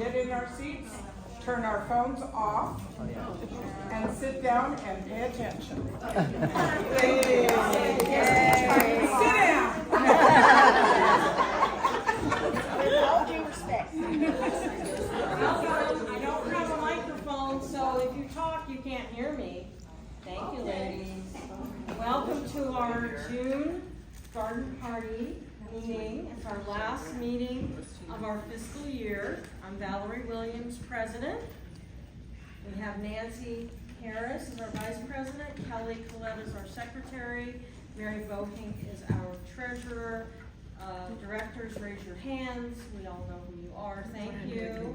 get in our seats, turn our phones off, and sit down and pay attention. Yay. Sit down. With all due respect. I don't have a microphone, so if you talk, you can't hear me. Thank you, ladies. Welcome to our June garden party meeting. It's our last meeting of our fiscal year. I'm Valerie Williams, president. We have Nancy Harris as our vice president. Kelly Collette is our secretary. Mary Bohink is our treasurer. Directors, raise your hands. We all know who you are. Thank you.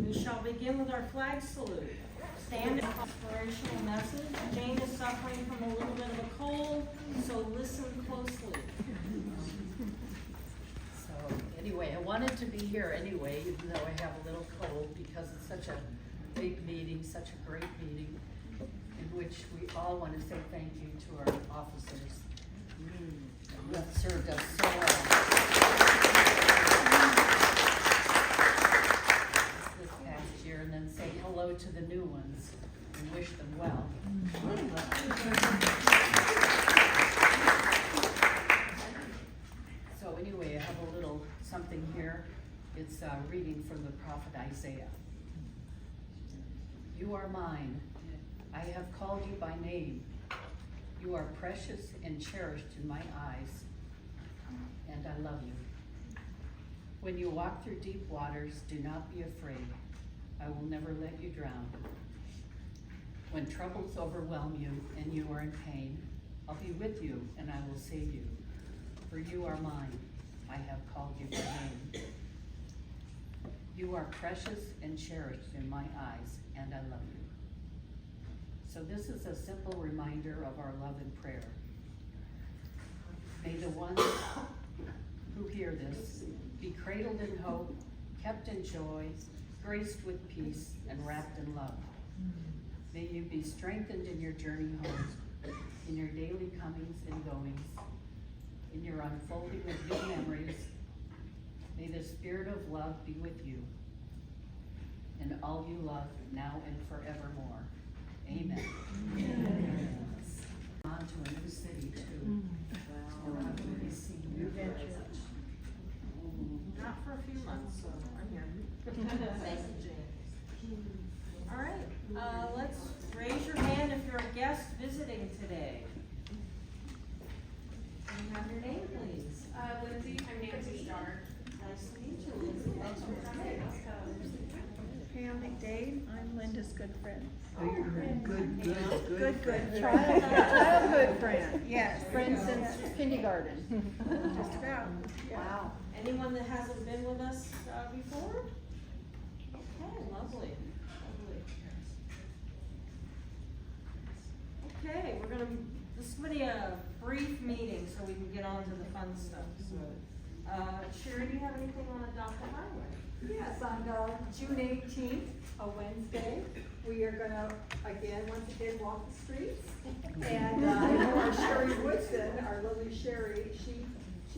We shall begin with our flag salute. Stand in inspirational message. Jane is suffering from a little bit of a cold, so listen closely. So anyway, I wanted to be here anyway, even though I have a little cold, because it's such a big meeting, such a great meeting, in which we all want to say thank you to our officers who have served us so well this past year, and then say hello to the new ones and wish them well. So anyway, I have a little something here. It's a reading from the prophet Isaiah. You are mine. I have called you by name. You are precious and cherished in my eyes, and I love you. When you walk through deep waters, do not be afraid. I will never let you drown. When troubles overwhelm you and you are in pain, I'll be with you and I will save you. For you are mine. I have called you by name. You are precious and cherished in my eyes, and I love you. So this is a simple reminder of our love and prayer. May the ones who hear this be cradled in hope, kept in joy, graced with peace, and wrapped in love. May you be strengthened in your journey home, in your daily comings and goings, in your unfolding of new memories. May the spirit of love be with you, and all you love now and forevermore. Amen. On to a new city too. Wow. Not for a few months, so I'm here. Thank you, Jane. All right, let's raise your hand if you're a guest visiting today. Can you have your name, please? Lindsay, I'm Nancy Starr. Nice to meet you, Lindsay. Thanks for coming. Pam McDade, I'm Linda's good friend. Oh, you're good Good. Childhood friend, yes. Friend since kindergarten. Just about. Yeah. Wow. Anyone that hasn't been with us before? Okay, lovely. Okay, this is going to be a brief meeting so we can get on to the fun stuff. So, Sherry, do you have anything on Adopt a Highway? Yes, on June 18th, a Wednesday, we are gonna, once again, walk the streets. And I know our Sherry Woodson, our lovely Sherry, she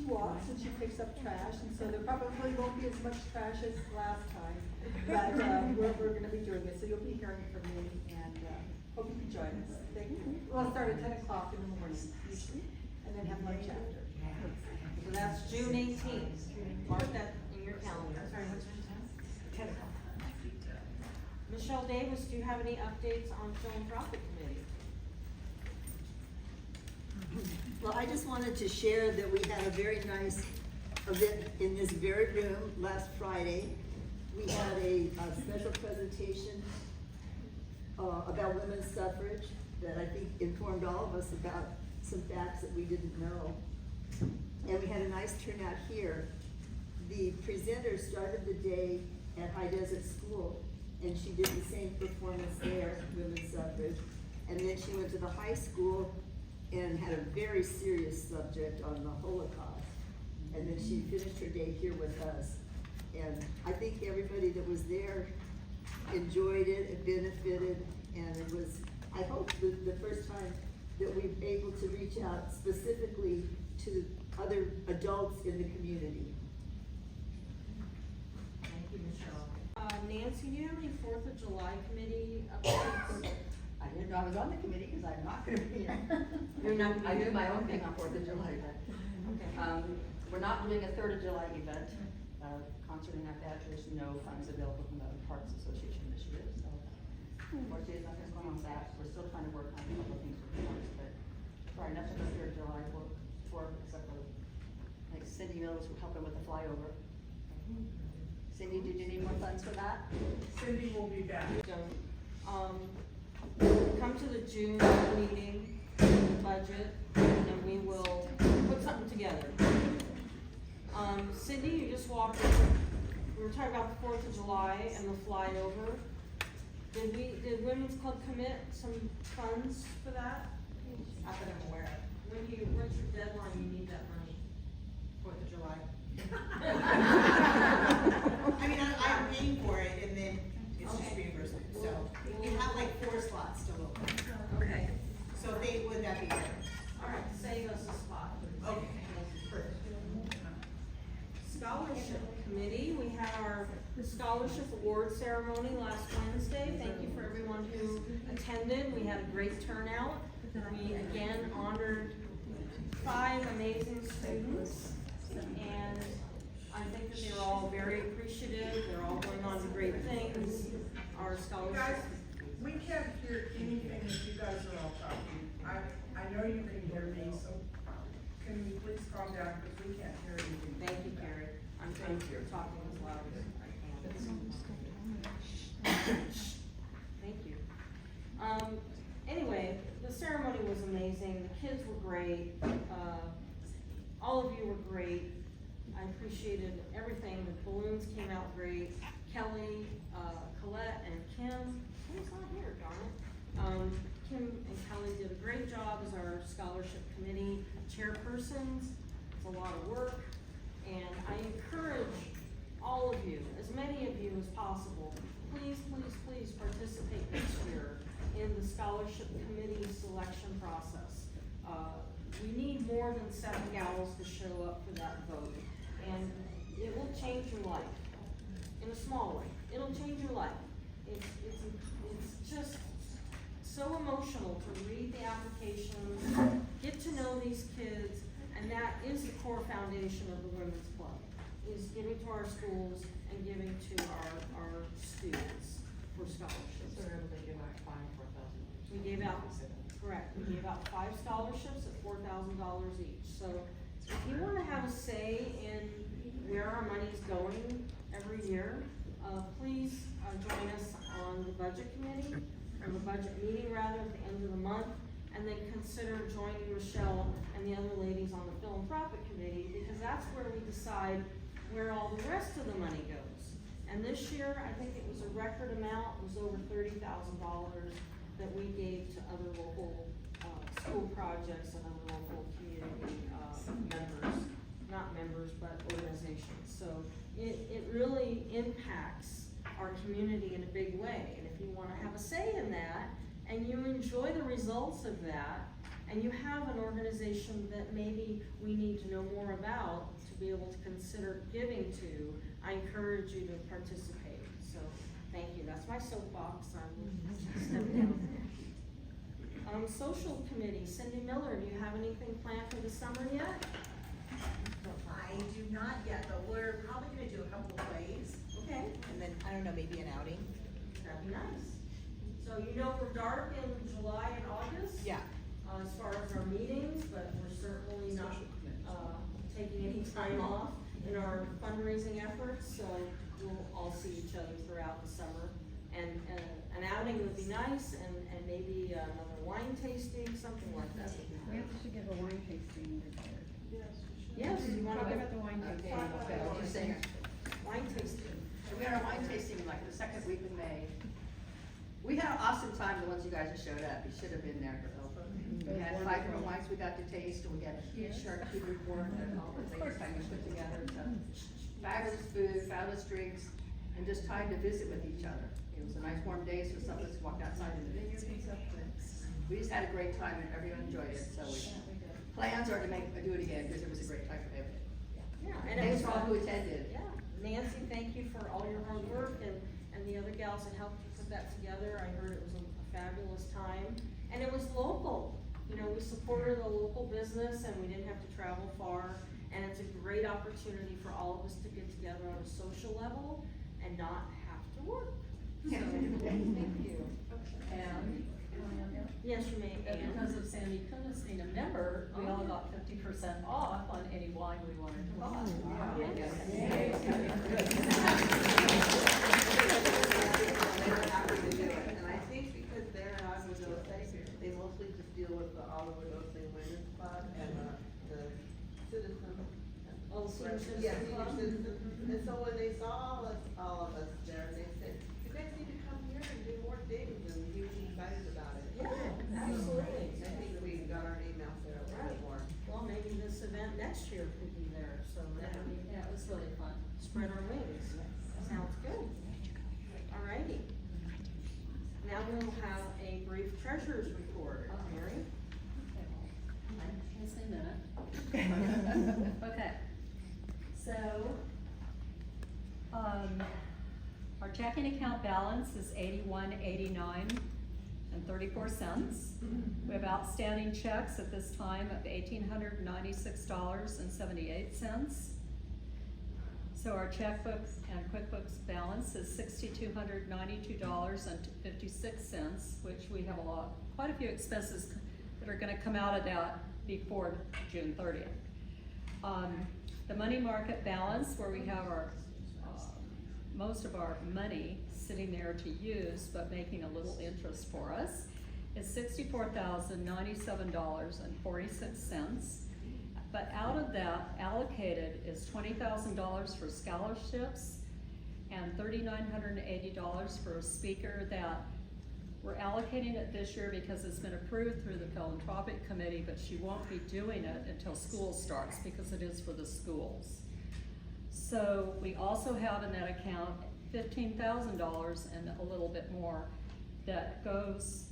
walks and she picks up trash, and so there probably won't be as much trash as last time. But we're gonna be doing it, so you'll be hearing from me, and hope you can join us. We'll start at 10 o'clock in the morning, usually, and then have lunch after. So that's June 18th. Mark that in your calendar. Sorry, what's your time? 10 o'clock. Michelle Davis, do you have any updates on philanthropic committee? Well, I just wanted to share that we had a very nice event in this very room last Friday. We had a special presentation about women's suffrage that I think informed all of us about some facts that we didn't know. And we had a nice turnout here. The presenter started the day at High Desert School, and she did the same performance there, women's suffrage. And then she went to the high school and had a very serious subject on the Holocaust. And then she finished her day here with us. And I think everybody that was there enjoyed it, it benefited, and it was, I hope, the first time that we're able to reach out specifically to other adults in the community. Thank you, Michelle. Nancy, do you have any 4th of July committee updates? I didn't know I was on the committee because I'm not gonna be here. You're not gonna I be do here? my own thing on 4th of July, but, Okay. we're not doing a 3rd of July event, concerting at that, there's no funds available from the Parks Association this year, so. Unfortunately, nothing's going on with that, we're still trying to work on a couple of things with the parks, but sorry, nothing for 3rd of July for, except for, like Cindy Mills were helping with the flyover. Cindy, did you need more funds for that? Cindy will be back. Come to the June meeting, budget, and we will put something together. Cindy, you just walked in, we were talking about the 4th of July and the flyover. Did Women's Club commit some funds for that? Not that I'm aware of. What's your deadline you need that money? 4th of July. I mean, I'm paying for it and then it's just Okay. reimbursement, so you have like 4 slots still open. Okay. So would that be better? All right, save us a spot. Okay. Perfect. Scholarship Committee, we had our scholarship award ceremony last Wednesday. Thank you for everyone who attended. We had a great turnout. We again honored 5 amazing students, and I think that they're all very appreciative. They're all going on to great things. Our You guys, scholarship. we can't hear anything if you guys are all talking. I know you can hear me, so can you please calm down, because we can't hear anything. Thank you, Carrie. I'm talking as loud as I can. Thank you. Anyway, the ceremony was amazing. The kids were great. All of you were great. I appreciated everything. The balloons came out great. Kelly, Colette, and Kim. Kim's not here, darn it. Kim and Kelly did a great job as our scholarship committee chairpersons. It's a lot of work. And I encourage all of you, as many of you as possible, please, please, please participate this year in the scholarship committee selection process. We need more than 7 gals to show up for that vote. And it will change your life, in a small way. It'll change your life. It's just so emotional to read the applications, get to know these kids, and that is the core foundation of the Women's Club, is giving to our schools and giving to our students for scholarships. We gave out, correct, we gave out 5 scholarships at $4,000 each. So if you wanna have a say in where our money's going every year, please join us on the budget committee, or the budget meeting rather, at the end of the month, and then consider joining Michelle and the other ladies on the philanthropic committee, because that's where we decide where all the rest of the money goes. And this year, I think it was a record amount, it was over $30,000 that we gave to other local, school projects and other local community, members, not members, but organizations. So it really impacts our community in a big way. And if you wanna have a say in that, and you enjoy the results of that, and you have an organization that maybe we need to know more about to be able to consider giving to, I encourage you to participate. So, thank you. That's my soapbox. I'm stepping down. Social committee, Cindy Miller, do you have anything planned for the summer yet? I do not yet, but we're probably gonna do a couple of plays, Okay, and then, I don't know, maybe an outing. that'd be nice. So you know we're dark in July and August? Yeah. As far as our meetings, but we're certainly not, taking any time off in our fundraising efforts, so we'll all see each other throughout the summer. And an outing would be nice, and maybe another wine tasting, something like that would be We great. should give a wine tasting report. Yes, you wanna Talk go about the wine tasting. Okay, I was just saying, wine tasting? we had our wine tasting like the 2nd week of May. We had an awesome time, the ones you guys that showed up, you should have been there. We had 5 different wines we got to taste, and we got a huge charcuterie board and all the things that we put together. So, fabulous food, fabulous drinks, and just time to visit with each other. It was a nice warm day, so some of us walked outside in the vineyard and stuff, but we just had a great time and everyone enjoyed it, so plans are to do it again, because it was a great time for everyone. Yeah, and it Thanks was for all who attended. Yeah, Nancy, thank you for all your hard work, and and the other gals that helped put that together. I heard it was a fabulous time, and it was local. You know, we supported a local business and we didn't have to travel far, and it's a great opportunity for all of us to get together on a social level and not have to work. So, thank you. And, Yes, you may, and Ann. because of Sandy Kunis being a member, we all got 50% off on any wine we wanted to buy. They were happy to do it, and I think because they're in Awc Welcomes, they mostly just deal with the Awc Welcomes Women's Club and the citizen. Oh, the senior citizen Yeah, club? senior citizen, and so when they saw all of us there, they said, you guys need to come here and do more things, and he was excited about it. Yeah, absolutely. I think we got our name out there a little bit more. Well, maybe this event next year could be there, so Yeah, it was really fun. spread our wings. Sounds good. Alrighty. Now we'll have a brief treasurer's report. Mary? Just a minute. Okay, so, our checking account balance is $81.89.34. We have outstanding checks at this time of $1,896.78. So our checkbook and QuickBooks balance is $6,292.56, which we have quite a few expenses that are gonna come out of that before June 30th. The money market balance, where we have our, most of our money sitting there to use, but making a little interest for us, is $64,097.46. But out of that, allocated is $20,000 for scholarships and $3,980 for a speaker that we're allocating it this year because it's been approved through the philanthropic committee, but she won't be doing it until school starts because it is for the schools. So we also have in that account $15,000 and a little bit more that goes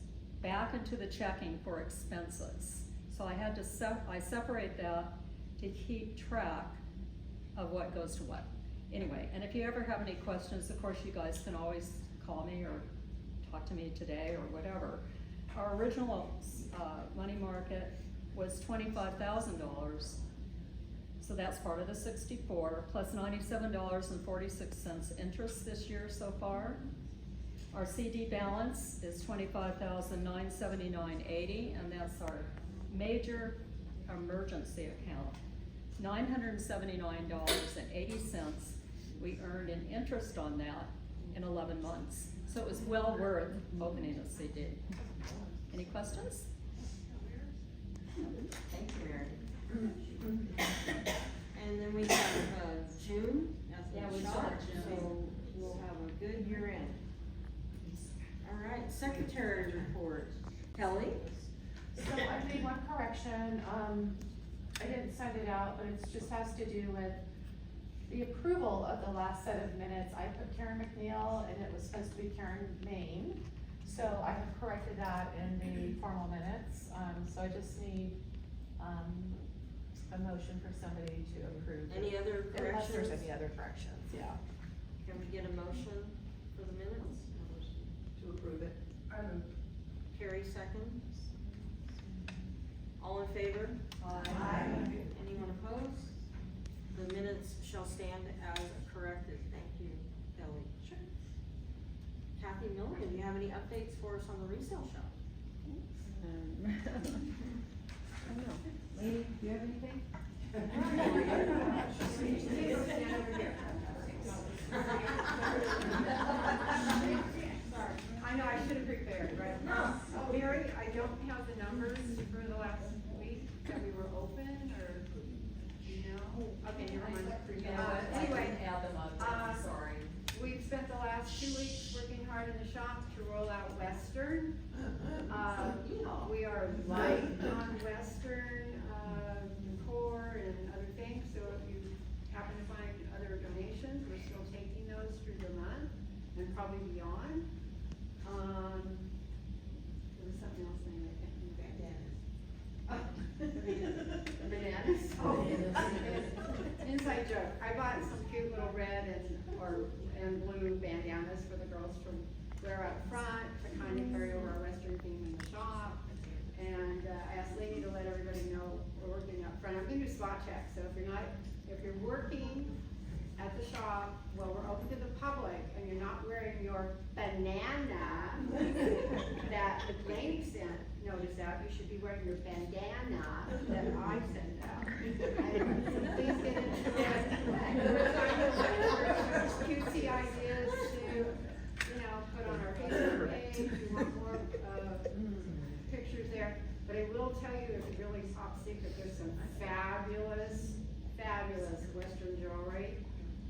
back into the checking for expenses. So I had to I separate that to keep track of what goes to what. Anyway, and if you ever have any questions, of course you guys can always call me or talk to me today or whatever. Our original money market was $25,000. So that's part of the 64, plus $97.46 interest this year so far. Our CD balance is $25,979.80, and that's our major emergency account. $979.80 we earned in interest on that in 11 months. So it was well worth opening a CD. Any questions? Thank you, Mary. And then we have June as Yeah, the we shot, start June. so we'll have a good year end. All right, secretary report. Kelly? So I made one correction, I didn't send it out, but it just has to do with the approval of the last set of minutes. I put Karen McNeil and it was supposed to be Karen Main. So I have corrected that in the formal minutes, so I just need, a motion for somebody to approve. Any other Unless there's corrections? any other corrections, yeah. Can we get a motion for the minutes? To approve it. Carrie seconds. All in favor? Aye. Anyone opposed? The minutes shall stand as corrected. Thank you, Kelly. Sure. Kathy Milligan, do you have any updates for us on the resale shop? I don't know. Lady, do you have anything? I know, I should have prepared, right? No. Oh, Mary, I don't have the numbers for the last week that we were open, or, you know? Okay, never mind. Anyway, Add them up, I'm sorry. we've spent the last 2 weeks working hard in the shop to roll out Western. We are light on Western, core and other things, so if you happen to find other donations, we're still taking those through the month and probably beyond. There was something else saying, I can't think of. Bananas. Oh, inside joke. I bought some cute little red and blue bandanas for the girls at the shop, well, we're open to the public, and you're not wearing your banana that Lane sent, notice that, you should be wearing your bandana that I sent out. And so please get into it. We're trying to look for cutesy ideas to, you know, put on our Facebook page. We want more, pictures there. But I will tell you, it's a really top secret, there's some fabulous Western jewelry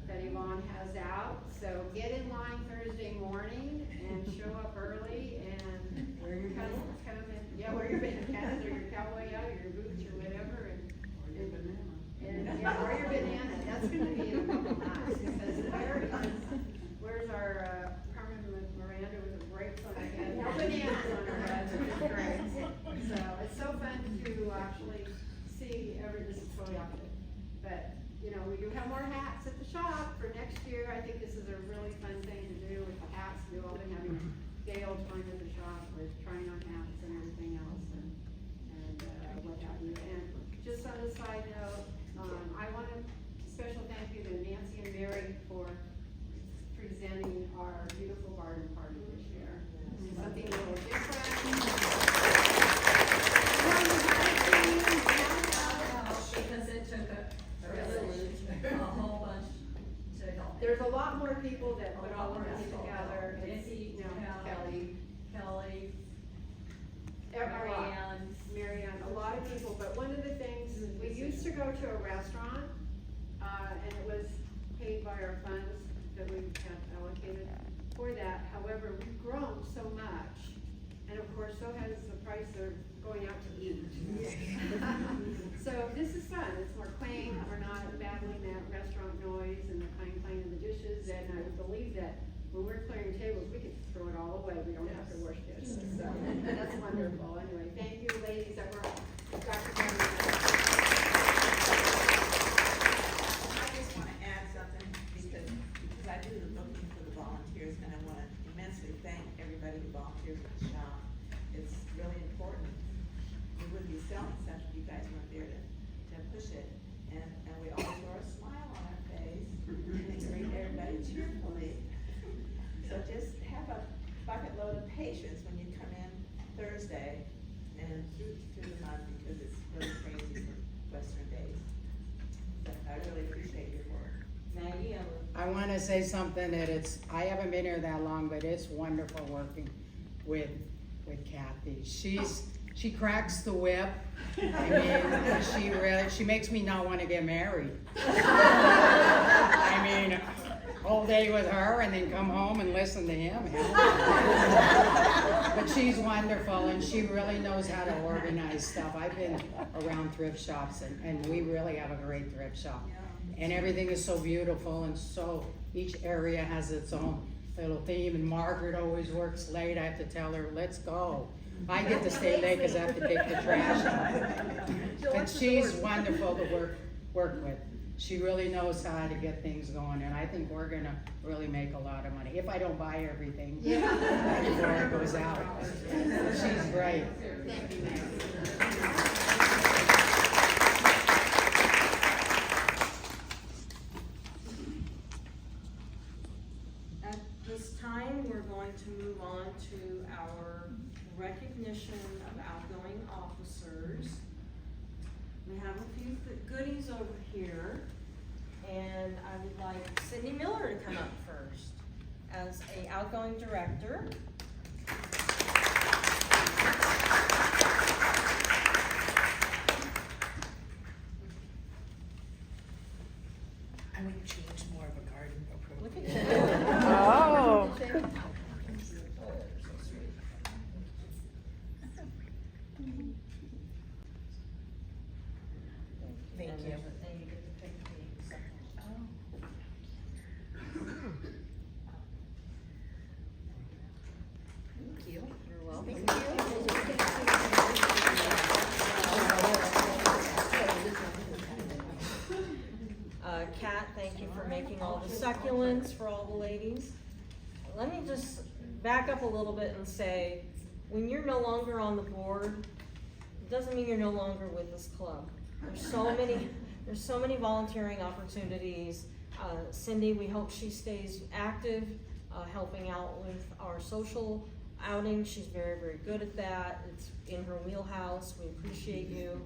that Yvonne has out. So get in line Thursday morning and show up early and wear your come in, yeah, wear your bandanas or your cowboy hat or your boots or whatever and yeah, wear your banana. That's gonna be in a couple nights because where's our Carmen Miranda with the brakes on her head? No bananas on her head, which is great. So it's so fun to actually see this is totally outfit. But, you know, we do have more hats at the shop for next year. I think this is a really fun thing to do with the hats. We've all been having Gail join at the shop with trying on hats and everything else and what have you. And just on a side note, I want a special thank you to Nancy and Mary for presenting our beautiful garden party this year. Something a little different. Because it took a whole bunch to help. There's a lot more people that put all of this together. It's, you know, Kelly, Marianne, a lot of people, but one of the things, we used to go to a restaurant, and it was paid by our funds that we have allocated for that. However, we've grown so much, and of course, so has the price of going out to eat. So this is fun, it's more quaint, we're not battling that restaurant noise and the clang of the dishes, and I believe that when we're clearing tables, we can throw it all away, we don't have to wash dishes, so that's wonderful. Anyway, thank you ladies that were, Dr. Berman. I just wanna add something, because I do the looking for the volunteers, and I wanna immensely thank everybody who volunteers at the shop. It's really important. We wouldn't be selling stuff if you guys weren't there to push it, and we always wear a smile on our face, and greet everybody cheerfully. So just have a bucket load of patience when you come in Thursday and through the month, because it's really crazy for Western days. But I really appreciate your work. Maggie, I want to say something that I haven't been here that long, but it's wonderful working with Kathy. She cracks the whip. I mean, she makes me not want to get married. I mean, all day with her and then come home and listen to him. But she's wonderful and she really knows how to organize stuff. I've been around thrift shops and we really have a great thrift shop. And everything is so beautiful and so each area has its own little theme, and Margaret always works late. I have to tell her, let's go. I get to stay late because I have to take the trash out. But she's wonderful to work with. She really knows how to get things going, and I think we're gonna really make a lot of money, if I don't buy everything before it goes out. She's great. Thank you, Maggie. at this time, we're going to move on to our recognition of outgoing officers. We have a few goodies over here, and I would like Sydney Miller to come up first as a outgoing director. I would change more of a garden approach. Look at you. Oh. Thank And you. then you get to pick the second. Thank you. You're welcome. Kat, thank you for making all the succulents for all the ladies. Let me just back up a little bit and say, when you're no longer on the board, it doesn't mean you're no longer with this club. There's so many volunteering opportunities Cindy, we hope she stays active, helping out with our social outing. She's very, very good at that. It's in her wheelhouse. We appreciate you.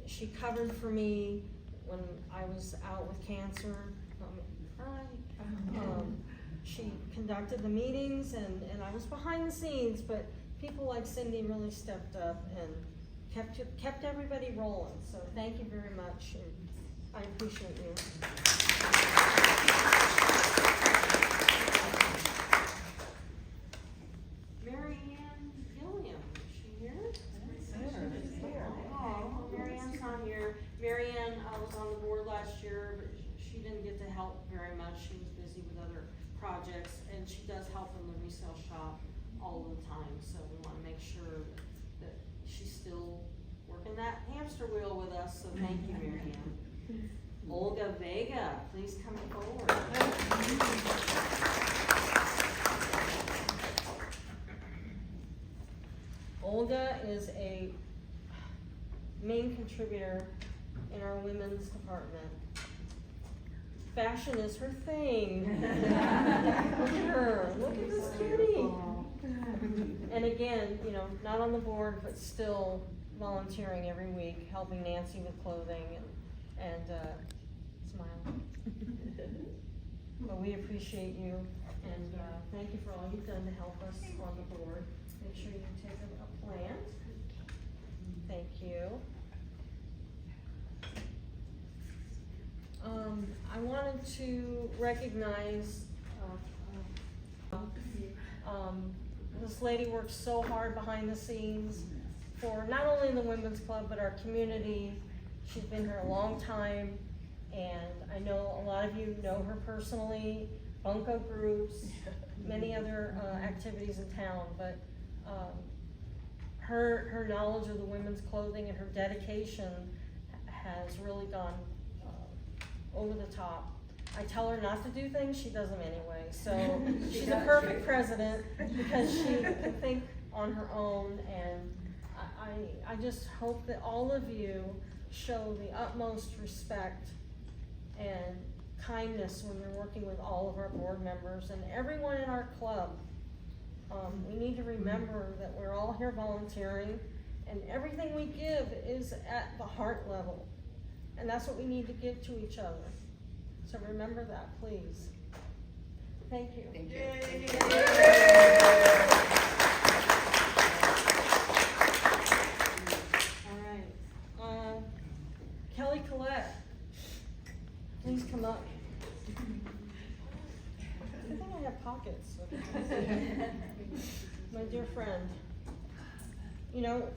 She covered for me when I was out with cancer. She conducted the meetings and I was behind the scenes, but people like Cindy really stepped up and kept everybody rolling. So thank you very much, and I appreciate you. Mary Ann Gilliam, is she here? Oh, Mary Ann's not here. Mary Ann was on the board last year, but she didn't get to help very much. She was busy with other projects, and she does help in the resale shop all the time. So we want to make sure that she's still working that hamster wheel with us. So thank you, Mary Ann. Olga Vega, please come forward. Olga is a main contributor in our women's department. Fashion is her thing. Look at her, look at this cutie. And again, you know, not on the board, but still volunteering every week, helping Nancy with clothing and smile. But we appreciate you, and thank you for all you've done to help us on the board. Make sure you take a plant. Thank you. I wanted to recognize this lady works so hard behind the scenes for not only the Women's Club, but our community. She's been here a long time, and I know a lot of you know her personally, bunco groups, many other activities in town, but her knowledge of the women's clothing and her dedication has really gone over the top. I tell her not to do things, she does them anyway. So she's a perfect president because she can think on her own, and I just hope that all of you show the utmost respect and kindness when you're working with all of our board members and everyone in our club. We need to remember that we're all here volunteering, and everything we give is at the heart level. And that's what we need to give to each other. So remember that, please. Thank you. Thank you. All right. Kelly Collette, please come up. I think I have pockets. My dear friend. You know,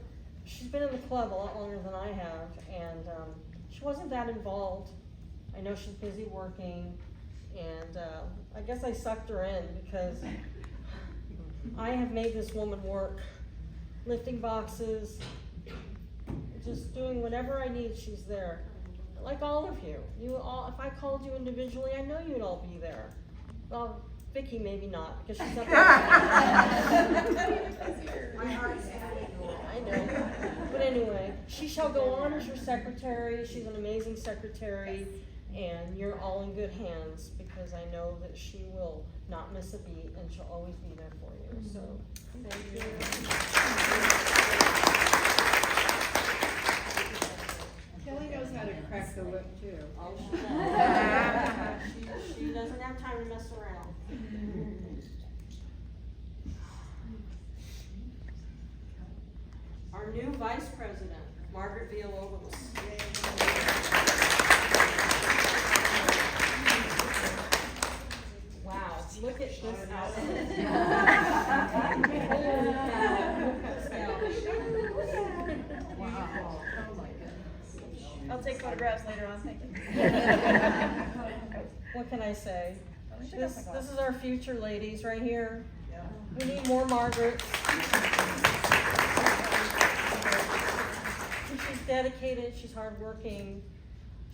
she's been in the club a lot longer than I have, and she wasn't that involved. I know she's busy working, and I guess I sucked her in because I have made this woman work, lifting boxes, just doing whatever I need, she's there. Like all of you. You all, if I called you individually, I know you'd all be there. Well, Vicky maybe not, because she's up there. I know. But anyway, she shall go on as your secretary. She's an amazing secretary, and you're all in good hands because I know that she will not miss a beat and she'll always be there for you. So, thank you. Kelly knows how to crack the whip too. Oh, she does. She doesn't have time to mess around. Our new vice president, Margaret Villalobos. Wow, look at this outfit. Wow. Oh my goodness. I'll take photographs later on, thank you. What can I say? Let me This take off my is our future ladies right here. We need more Margarets. She's dedicated, she's hardworking,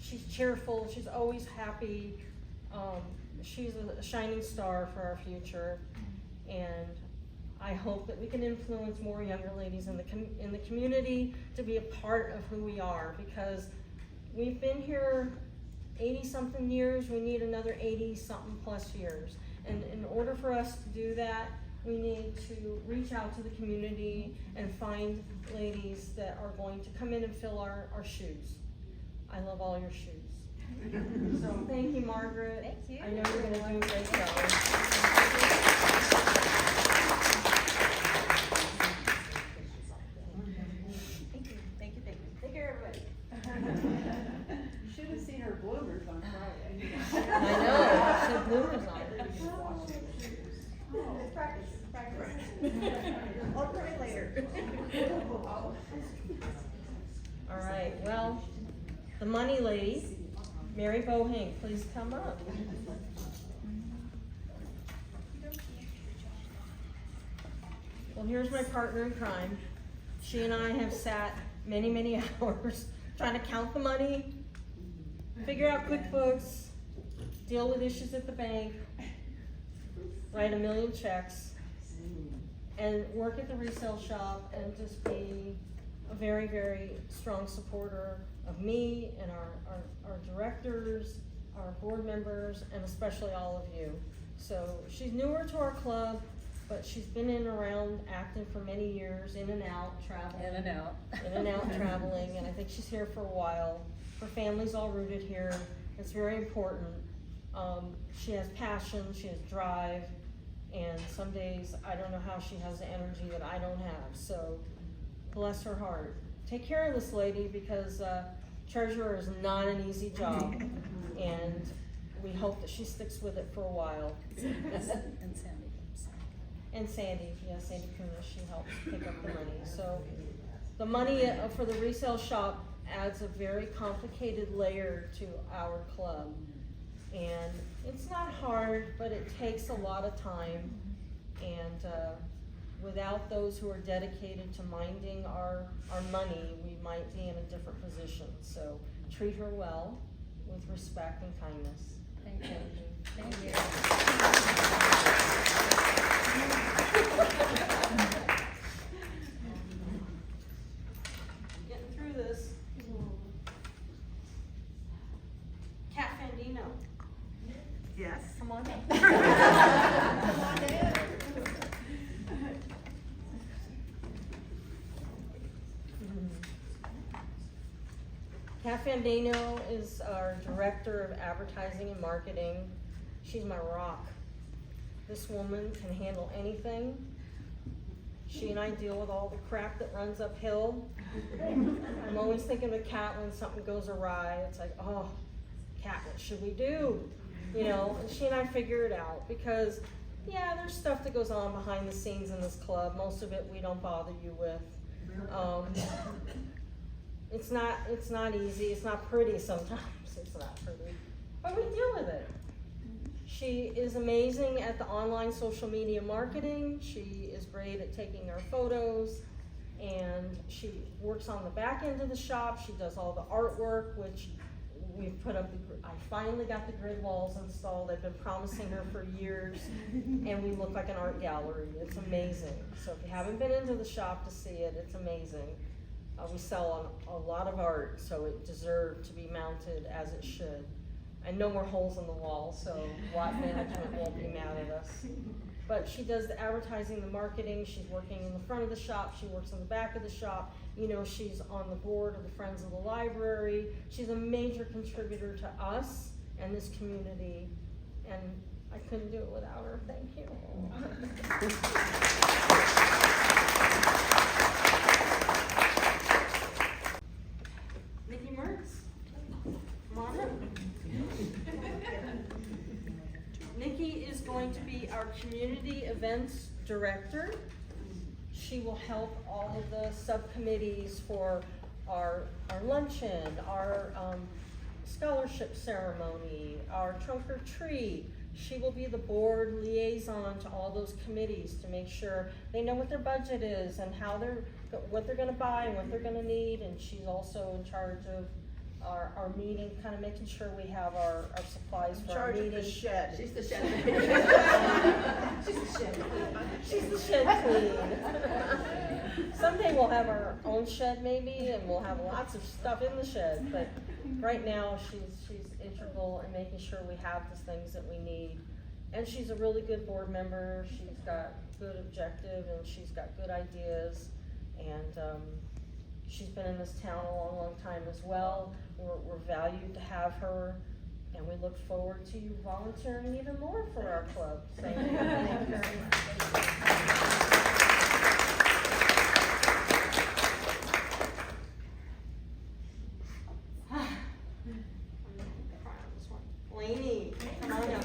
she's cheerful, she's always happy. She's a shining star for our future, and I hope that we can influence more younger ladies in the community to be a part of who we are, because we've been here 80-something years, we need another 80-something plus years. And in order for us to do that, we need to reach out to the community and find ladies that are going to come in and fill our shoes. I love all your shoes. So thank you, Margaret. Thank you. I know you're gonna do a great job. Thank you. Take care, everybody. You should have seen her bloomers on Friday. I know, so bloomers on. Practice. I'll pray later. All right, well, the money lady, Mary Bohink, please come up. Well, here's my partner in crime. She and I have sat many, many hours trying to count the money, figure out QuickBooks, deal with issues at the bank, write a million checks, and work at the resale shop and just be a very, very strong supporter of me and our directors, our board members, and especially all of you. So she's newer to our club, but she's been in and around Acton for many years, in and out, traveling. In and out. In and out traveling, and I think she's here for a while. Her family's all rooted here. It's very important. She has passion, she has drive, and some days I don't know how she has the energy that I don't have. So bless her heart. Take care of this lady because treasurer is not an easy job, and we hope that she sticks with it for a while. And Sandy, yeah, Sandy Kunis, she helps pick up the money. So the money for the resale shop adds a very complicated layer to our club. And it's not hard, but it takes a lot of time. And without those who are dedicated to minding our money, we might be in a different position. So treat her well, with respect and kindness. Thank you. Thank you. Getting through this. Kat Fandino, Yes. come on up. Come on in. Kat Fandino is our Director of Advertising and Marketing. She's my rock. This woman can handle anything. She and I deal with all the crap that runs uphill. I'm always thinking of Kat when something goes awry. It's like, oh, Kat, what should we do? You know, and she and I figure it out because, yeah, there's stuff that goes on behind the scenes in this club. Most of it we don't bother you with. It's not easy. It's not pretty sometimes. It's not pretty, but we deal with it. She is amazing at the online social media marketing. She is great at taking our photos, and she works on the back end of the shop. She does all the artwork, which we've put up. I finally got the grid walls installed. I've been promising her for years, and we look like an art gallery. It's amazing. So if you haven't been into the shop to see it, it's amazing. We sell a lot of art, so it deserved to be mounted as it should. And no more holes in the wall, so lot management won't be mad at us. But she does the advertising, the marketing. She's working in the front of the shop. She works in the back of the shop. You know, she's on the board of the Friends of the Library. She's a major contributor to us and this community, and I couldn't do it without her. Thank you. Nikki Mertz, come on up. Nikki is going to be our community events director. She will help all of the subcommittees for our luncheon, our scholarship ceremony, our trunk or treat. She will be the board liaison to all those committees to make sure they know what their budget is and what they're gonna buy and what they're gonna need. And she's also in charge of our meeting, kind of making sure we have our supplies for our meeting. shed. She's the shed. She's the shed queen. Someday we'll have our own shed maybe, and we'll have lots of stuff in the shed, but right now, she's integral in making sure we have the things that we need. And she's a really good board member, she's got good objective, and she's got good ideas, and, she's been in this town a long, long time as well. We're valued to have her, and we look forward to you volunteering even more for our club. Thank you. Thank you very much. Lainey, come on up.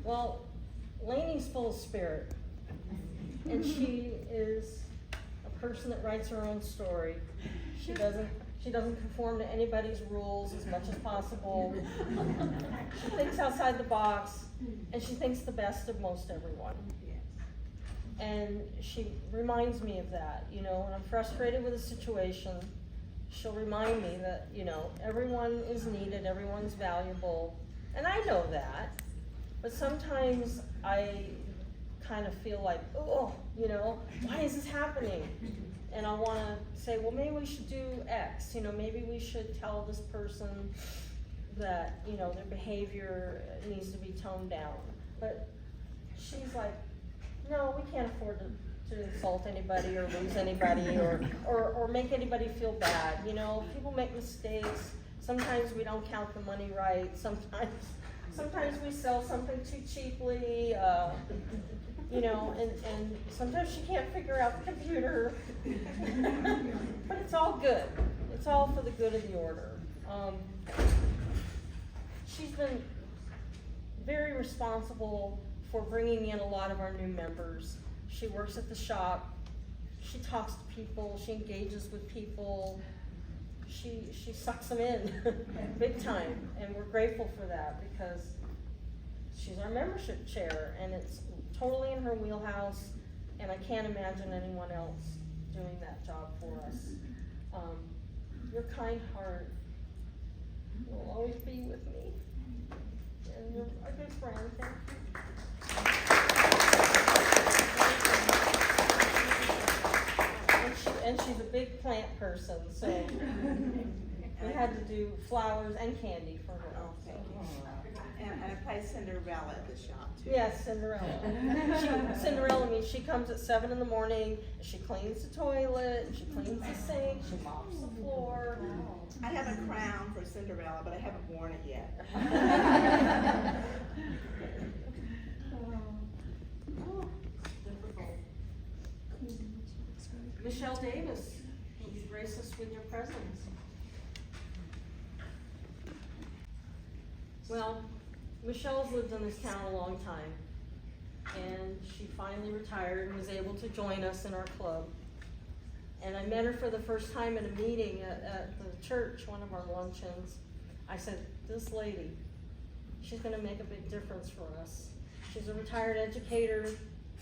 Well, Lainey's full of spirit, and she is a person that writes her own story. She doesn't conform to anybody's rules as much as possible. She thinks outside the box, and she thinks the best of most everyone. And she reminds me of that, you know, when I'm frustrated with a situation, she'll remind me that, you know, everyone is needed, everyone's valuable, and I know that. But sometimes I kind of feel like, oh, you know, why is this happening? And I want to say, well, maybe we should do X, you know, maybe we should tell this person that, you know, their behavior needs to be toned down. But she's like, no, we can't afford to insult anybody or lose anybody or make anybody feel bad. You know, people make mistakes. Sometimes we don't count the money right. Sometimes we sell something too cheaply, you know, and sometimes she can't figure out the computer. But it's all good. It's all for the good of the order. She's been very responsible for bringing in a lot of our new members. She works at the shop. She talks to people. She engages with people. She sucks them in big time, and we're grateful for that because she's our membership chair, and it's totally in her wheelhouse, and I can't imagine anyone else doing that job for us. Your kind heart will always be with me, and you're a good friend. Thank you. And she's a big plant person, so we had to do flowers and candy for her. Oh, thank you. And I play Cinderella at the shop too. Yes, Cinderella. Cinderella means she comes at 7 in the morning, and she cleans the toilet, and she cleans the sink, she mops the floor. I have a crown for Cinderella, but I haven't worn it yet. Michelle Davis, will you grace us with your presence? Well, Michelle's lived in this town a long time, and she finally retired and was able to join us in our club. And I met her for the first time at a meeting at the church, one of our luncheons. I said, this lady, she's gonna make a big difference for us. She's a retired educator,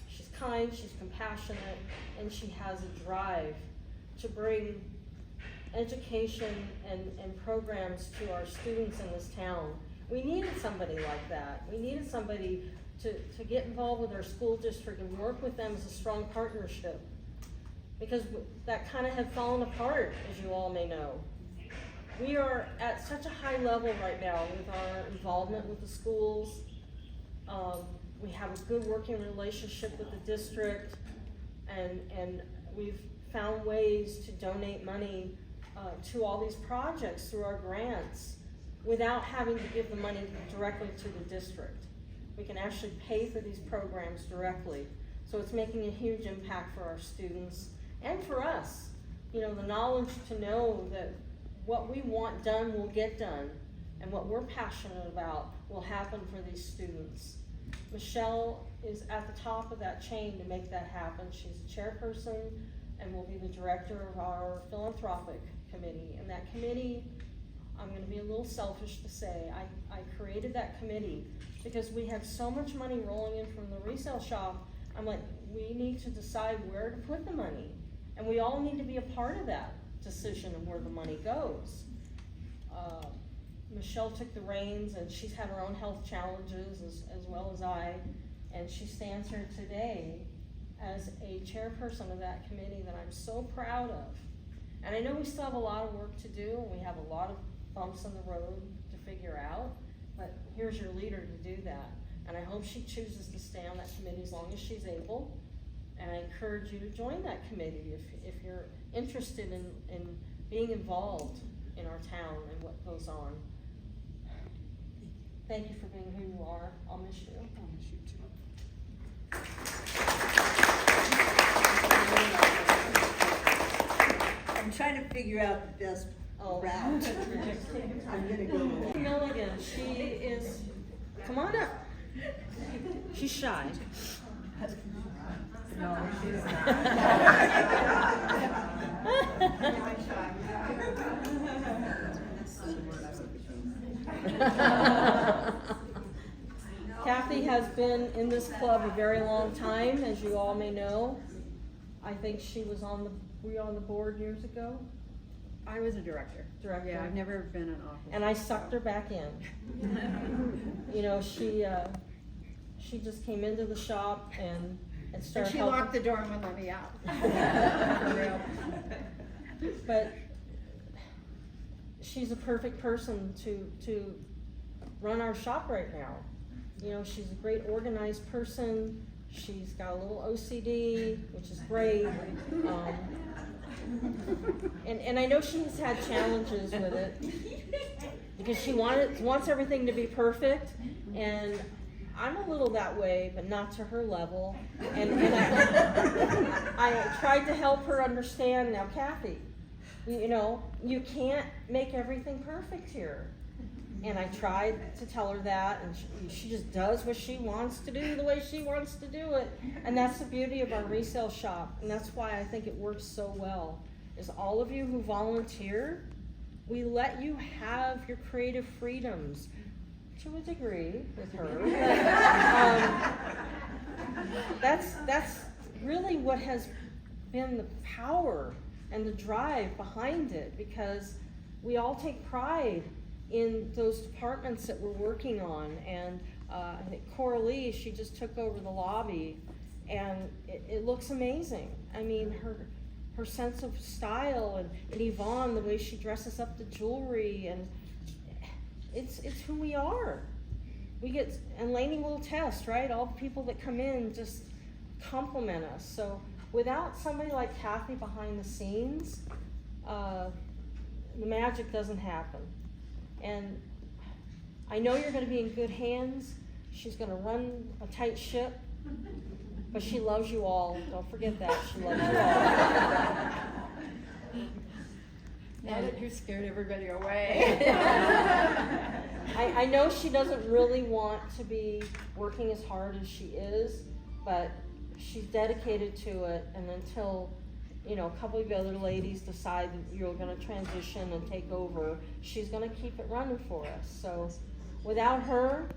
she's kind, she's compassionate, and she has a drive to bring education and programs to our students in this town. We needed somebody like that. We needed somebody to get involved with our school district and work with them as a strong partnership. Because that kind of had fallen apart, as you all may know. We are at such a high level right now with our involvement with the schools. We have a good working relationship with the district, and we've found ways to donate money to all these projects through our grants without having to give the money directly to the district. We can actually pay for these programs directly. So it's making a huge impact for our students and for us. You know, the knowledge to know that what we want done will get done, and what we're passionate about will happen for these students. Michelle is at the top of that chain to make that happen. She's a chairperson and will be the director of our philanthropic committee. And that committee, I'm gonna be a little selfish to say, I created that committee because we had so much money rolling in from the resale shop. I'm like, we need to decide where to put the money. And we all need to be a part of that decision of where the money goes. Michelle took the reins, and she's had her own health challenges as well as I, and she stands here today as a chairperson of that committee that I'm so proud of. And I know we still have a lot of work to do, and we have a lot of bumps in the road to figure out, but here's your leader to do that. And I hope she chooses to stay on that committee as long as she's able, and I encourage you to join that committee if you're interested in being involved in our town and what goes on. Thank you for being who you are. I'll miss you. I'll miss you too. I'm trying to figure out the best route. I'm gonna go with that. Milligan, she is, come on up. She's shy. No, she's Kathy has been in this club a very long time, as you all may know. I think she was were you on the board years ago? I was a director. Director. Yeah, I've never been an officer. And I sucked her back in. You know, she just came into the shop and And started she helping. locked the door and wouldn't let me out. But she's a perfect person to run our shop right now. You know, she's a great organized person. She's got a little OCD, which is great. And I know she's had challenges with it because she wants everything to be perfect, and I'm a little that way, but not to her level. And I tried to help her understand. Now, Kathy, you know, you can't make everything perfect here. And I tried to tell her that, and she just does what she wants to do the way she wants to do it. And that's the beauty of our resale shop, and that's why I think it works so well, is all of you who volunteer, we let you have your creative freedoms, to a degree with her. That's really what has been the power and the drive behind it, because we all take pride in those departments that we're working on. And I think Coralie, she just took over the lobby, and it looks amazing. I mean, her sense of style, and Yvonne, the way she dresses up the jewelry, and it's who we are. We get, and Lainey will attest, right? All the people that come in just compliment us. So without somebody like Kathy behind the scenes, the magic doesn't happen. And I know you're gonna be in good hands. She's gonna run a tight ship, but she loves you all. Don't forget that, she loves you all. Now that you scared everybody away. I know she doesn't really want to be working as hard as she is, but she's dedicated to it, and until, you know, a couple of the other ladies decide that you're gonna transition and take over, she's gonna keep it running for us. So without her,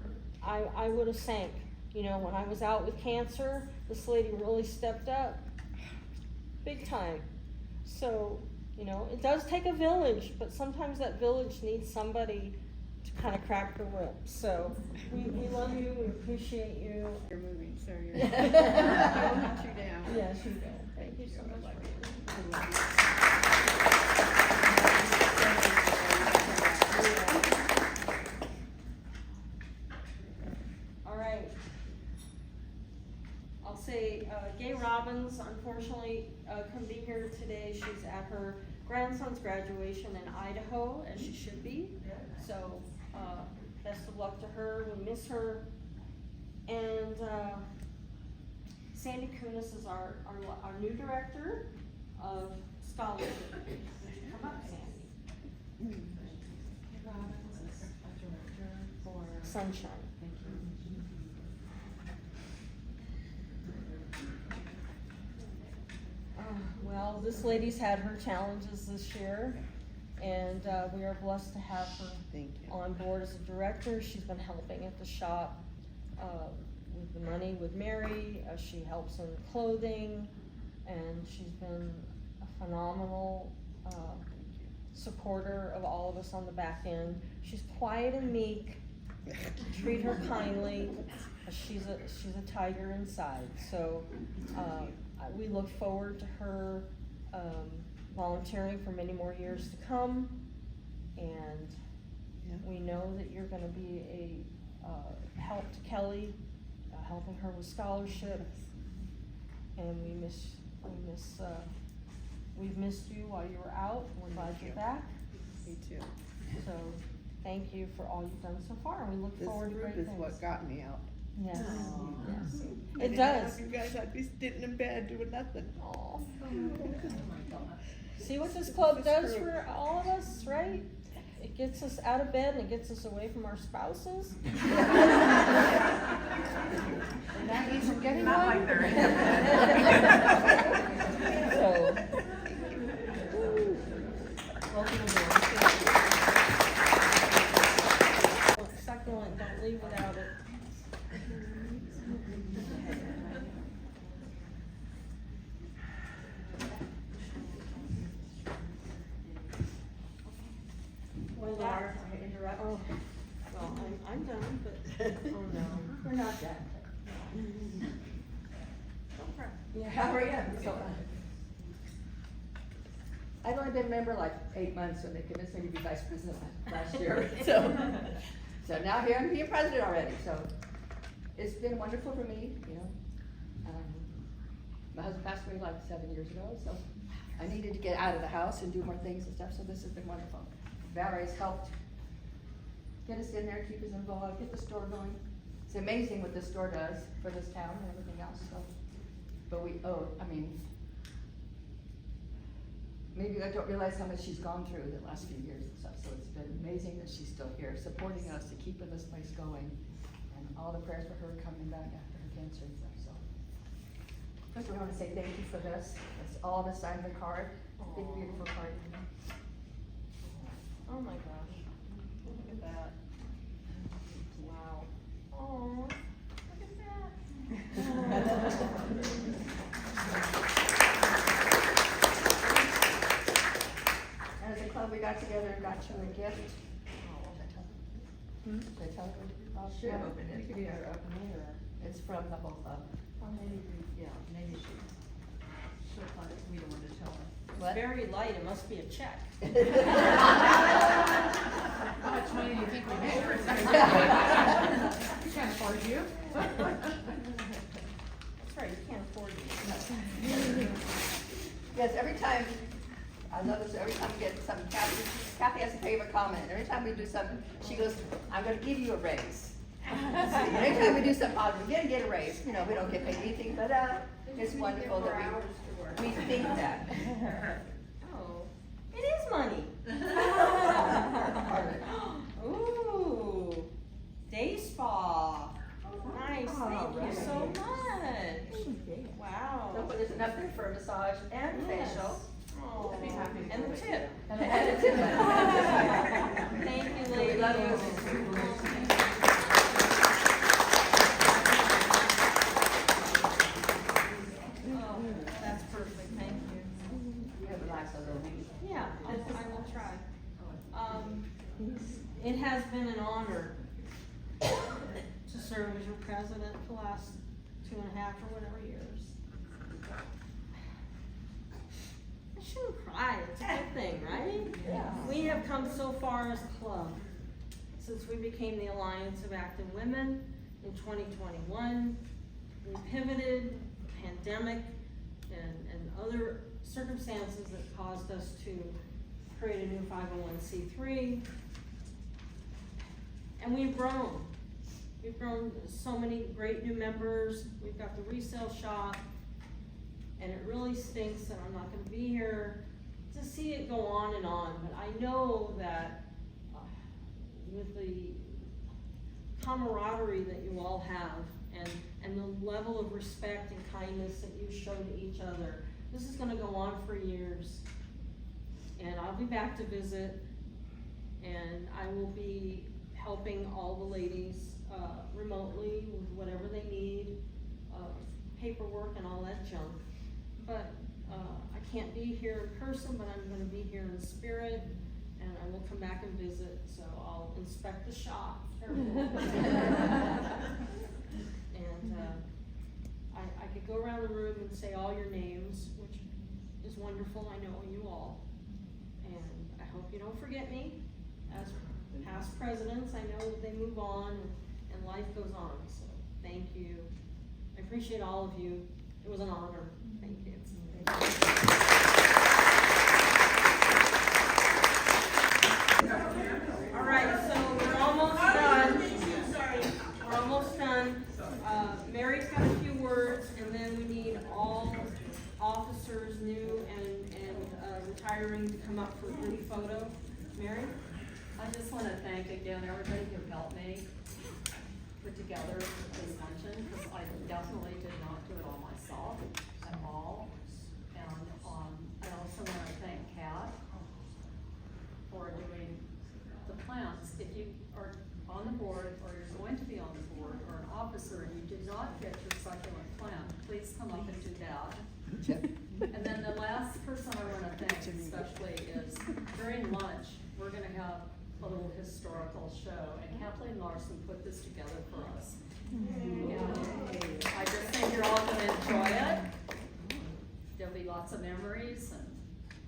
I would have sank. You know, when I was out with cancer, this lady really stepped up, big time. So, you know, it does take a village, but sometimes that village needs somebody to kind of crack the whip. So we love you, we appreciate you. You're moving, so you're. I'll hunt you down. Yes, you do. Thank you so much. All right. I'll say Gay Robbins, unfortunately, couldn't be here today. She's at her grandson's graduation in Idaho, as she should be. So best of luck to her. We miss her. And Sandy Kunis is our new director of scholarship. Come up, Sandy. Sunshine. Well, this lady's had her challenges this year, and we are blessed to have her on board as a director. She's been helping at the shop with the money with Mary. She helps in clothing, and she's been a phenomenal supporter of all of us on the back end. She's quiet and meek. Treat her kindly. She's a tiger inside. So we look forward to her volunteering for many more years to come. And we know that you're going to be a help to Kelly, helping her with scholarships. And we've missed you while you were out. We're glad you're back. Me too. So thank you for all you've done so far, and we look forward to great This things. group is what got me out. Yes, yes. I It didn't does. have you guys, I'd be sitting in bed doing nothing. Aw. See what this club does for all of us, right? It gets us out of bed and it gets us away from our spouses. And that means we're getting Not one. like they're So. Welcome aboard. Succulent, don't leave without it. Well, Laura, I interrupt. Oh, well, I'm done, but, oh no. We're not done. Yeah. How are you? So, I've only been a member like 8 months when they convinced me to be vice president last year. So now here I'm being president already. So it's been wonderful for me, you know. My husband passed away like 7 years ago, so I needed to get out of the house and do more things and stuff. So this has been wonderful. Valerie's helped get us in there, keep us involved, get the store going. It's amazing what this store does for this town and everything else. So, but maybe I don't realize how much she's gone through the last few years and stuff, so it's been amazing that she's still here, supporting us to keeping this place going, and all the prayers for her coming back after her cancer and stuff, so. First, I want to say thank you for this. It's all the sign the card, big beautiful card. Oh my gosh, look at that. Wow. Oh, look at that. And as a club, we got together and got you a gift. Should I tell you? I'll Sure. open it. You could either open it or. It's from the whole club. Maybe she'll find it, we don't want to tell her. It's What? very light, it must be a check. How much money do you think we make? We can't afford you. That's right, you can't afford it. Yes, every time, I love this, every time we get something, Kathy has a favorite comment. Every time we do something, she goes, I'm gonna give you a raise. Every time we do something positive, we're gonna get a raise. You know, we don't get paid anything, but, it's wonderful that we think that. Oh, it is money. Ooh, day spa. Nice, thank you so much. Wow. So there's enough there for a massage and facial. Oh, I'd be happy to and do the it. tip. And a tip. Thank you, We ladies. love you. Oh, that's perfect, thank you. You have relaxed a little bit. Yeah, I will try. It has been an honor to serve as your president for the last 2.5 or whatever years. I shouldn't cry, it's a good thing, right? Yeah. We have come so far as a club since we became the Alliance of Active Women in 2021. We pivoted, the pandemic and other circumstances that caused us to create a new 501c3. And we've grown. We've grown so many great new members. We've got the resale shop. And it really stinks that I'm not gonna be here to see it go on and on. But I know that with the camaraderie that you all have and the level of respect and kindness that you show to each other, this is gonna go on for years. And I'll be back to visit, and I will be helping all the ladies remotely with whatever they need, paperwork and all that junk. But I can't be here in person, but I'm gonna be here in spirit. and I will come back and visit, so I'll inspect the shop. And, I could go around the room and say all your names, which is wonderful, I know you all. And I hope you don't forget me. As past presidents, I know that they move on and life goes on, so thank you. I appreciate all of you. It was an honor. Thank you. All right, so we're almost done. We're almost done. Mary's got a few words, and then we need all officers, new and retiring, to come up for a group photo. Mary? I just want to thank again everybody who helped me put together this luncheon, because I definitely did not do it all myself at all. And I also want to thank Kat for doing the plans. If you are on the board, or you're going to be on the board, or an officer, and you did not get your succulent plan, please come up and do that. And then the last person I want to thank especially is, during lunch, we're gonna have a little historical show, and Kathleen Larson put this together for us. And I just think you're all gonna enjoy it. There'll be lots of memories and.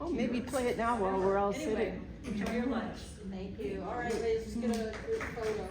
Oh, maybe play it now while we're all Anyway, sitting. enjoy your lunch. Thank you. All right, ladies, let's get a group photo.